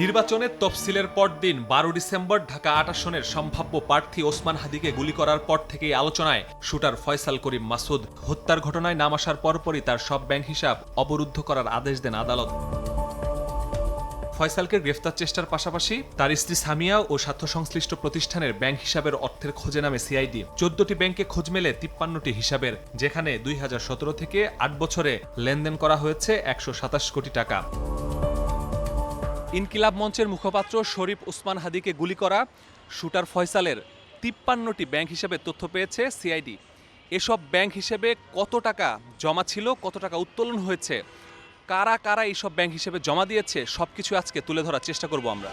নির্বাচনের তফসিলের পরদিন ১২ ডিসেম্বর ঢাকা ৮ আসনের সম্ভাব্য প্রার্থী ওসমান হাদিকে গুলি করার পর থেকেই আলোচনায় শুটার ফয়সাল করিম মাসুদ। হত্যার ঘটনায় নাম আসার পরপরই তার সব ব্যাংক হিসাব অবরুদ্ধ করার আদেশ দেন আদালত। ফয়সালকে গ্রেফতার চেষ্টার পাশাপাশি তার স্ত্রী সামিয়া ও স্বার্থ সংশ্লিষ্ট প্রতিষ্ঠানের ব্যাংক হিসাবের অর্থের খোঁজে নামে সিআইডি। ১৪টি ব্যাংকে খোঁজ মেলে ৫৩টি হিসাবের, যেখানে ২০১৭ থেকে ৮ বছরে লেনদেন করা হয়েছে ১২৭ কোটি টাকা। ইনকিলাব মঞ্চের মুখপাত্র শরীফ ওসমান হাদিকে গুলি করা শুটার ফয়সালের ৫৩টি ব্যাংক হিসেবে তথ্য পেয়েছে সিআইডি। এসব ব্যাংক হিসেবে কত টাকা জমা ছিল, কত টাকা উত্তোলন হয়েছে, কারা কারা এইসব ব্যাংক হিসেবে জমা দিয়েছে, সবকিছু আজকে তুলে ধরার চেষ্টা করব আমরা।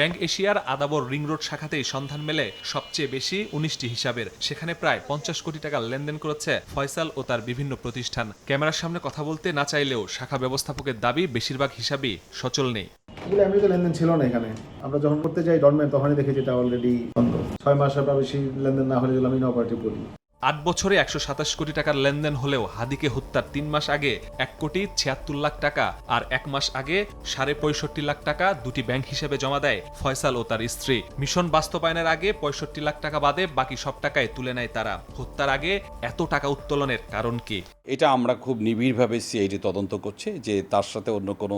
ব্যাংক এশিয়ার আদাবর রিং রোড শাখাতেই সন্ধান মেলে সবচেয়ে বেশি ১৯টি হিসাবের, সেখানে প্রায় ৫০ কোটি টাকা লেনদেন করেছে ফয়সাল ও তার বিভিন্ন প্রতিষ্ঠান। ক্যামেরার সামনে কথা বলতে না চাইলেও শাখা ব্যবস্থাপকের দাবি বেশিরভাগ হিসাবই সচল নেই। এগুলো এমনি তো লেনদেন ছিল না এখানে। আমরা যখন করতে যাই ডরম্যান্ট তখনই দেখি যেটা অলরেডি বন্ধ। ৬ মাসের বা বেশি লেনদেন না হলে যেগুলো আমি ইনঅপারেটিভ বলি। ৮ বছরে ১২৭ কোটি টাকার লেনদেন হলেও হাদিকে হত্যার ৩ মাস আগে ১,৭৬,০০,০০০ টাকা আর ১ মাস আগে ৬৫,০০,০০০ টাকা দুটি ব্যাংক হিসেবে জমা দেয় ফয়সাল ও তার স্ত্রী। মিশন বাস্তবায়নের আগে ৬৫ লাখ টাকা বাদে বাকি সব টাকায় তুলে নেয় তারা। হত্যার আগে এত টাকা উত্তোলনের কারণ কি? এটা আমরা খুব নিবিড়ভাবে সিআইডি তদন্ত করছে যে তার সাথে অন্য কোনো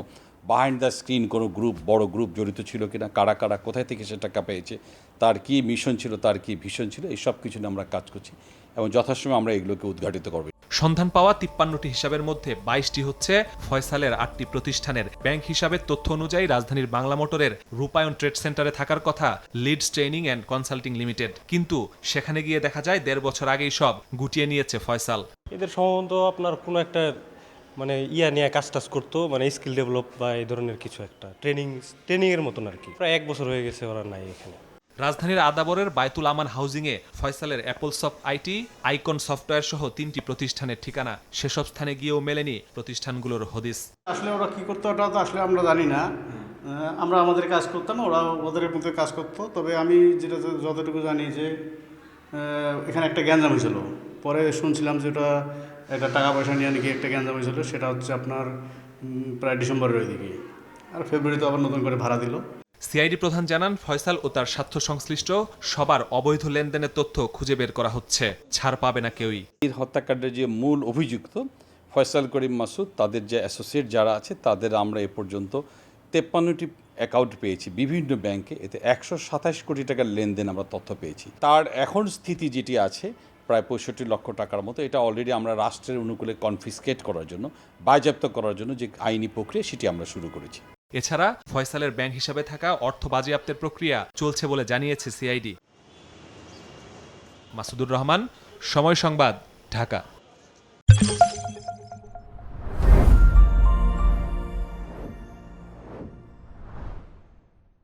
বিহাইন্ড দ্য স্ক্রিন কোনো গ্রুপ, বড় গ্রুপ জড়িত ছিল কিনা, কারা কারা কোথায় থেকে সে টাকা পেয়েছে, তার কি মিশন ছিল, তার কি ভিশন ছিল, এই সব কিছু নিয়ে আমরা কাজ করছি এবং যথাসময়ে আমরা এগুলোকে উদ্ঘাটিত করব। সন্ধান পাওয়া ৫৩টি হিসাবের মধ্যে ২২টি হচ্ছে ফয়সালের ৮টি প্রতিষ্ঠানের। ব্যাংক হিসাবের তথ্য অনুযায়ী রাজধানীর বাংলা মোটরের রূপায়ণ ট্রেড সেন্টারে থাকার কথা Leeds training and consulting limited, কিন্তু সেখানে গিয়ে দেখা যায় ১.৫ বছর আগেই সব গুটিয়ে নিয়েছে ফয়সাল। এদের সম্ভবত আপনার কোনো একটা নিয়ে কাজ করতো, স্কিল ডেভেলপ বা এই ধরনের কিছু একটা ট্রেনিংয়ের মতন আর কি। প্রায় ১ বছর হয়ে গেছে ওরা নাই এখানে। রাজধানীর আদাবরের বায়তুল আমান হাউজিংয়ে ফয়সালের অ্যাপলসফট আইটি, আইকন সফটওয়্যার সহ 3টি প্রতিষ্ঠানের ঠিকানা। সেসব স্থানে গিয়েও মেলেনি প্রতিষ্ঠানগুলোর হদিস। আসলে ওরা কি করতো ওটা তো আসলে আমরা জানি না। আমরা আমাদের কাজ করতাম, ওরা ওদের মধ্যে কাজ করতো। তবে আমি যেটা যতটুকু জানি যে এখানে একটা গ্যাঞ্জাম হয়েছিল, পরে শুনছিলাম যে ওটা একটা টাকা পয়সা নিয়ে নাকি একটা গ্যাঞ্জাম হয়েছিল। সেটা হচ্ছে আপনার প্রায় ডিসেম্বরের ওই দিকে, আর ফেব্রুয়ারিতে আবার নতুন করে ভাড়া দিল। সিআইডি প্রধান জানান, ফয়সাল ও তার স্বার্থ সংশ্লিষ্ট সবার অবৈধ লেনদেনের তথ্য খুঁজে বের করা হচ্ছে, ছাড় পাবে না কেউই। এই হত্যাকাণ্ডের যে মূল অভিযুক্ত ফয়সাল করিম মাসুদ, তাদের যে অ্যাসোসিয়েট যারা আছে, তাদের আমরা এ পর্যন্ত ৫৩টি অ্যাকাউন্ট পেয়েছি বিভিন্ন ব্যাংকে। এতে ১২৭ কোটি টাকার লেনদেন আমরা তথ্য পেয়েছি। তার এখন স্থিতি যেটি আছে প্রায় ৬৫ লক্ষ টাকার মতো, এটা অলরেডি আমরা রাষ্ট্রের অনুকূলে কনফিসকেট করার জন্য, বাজেয়াপ্ত করার জন্য যে আইনি প্রক্রিয়া সেটি আমরা শুরু করেছি। এছাড়া ফয়সালের ব্যাংক হিসাবে থাকা অর্থ বাজেয়াপ্তের প্রক্রিয়া চলছে বলে জানিয়েছে সিআইডি। মাসুদুর রহমান, সময় সংবাদ, ঢাকা।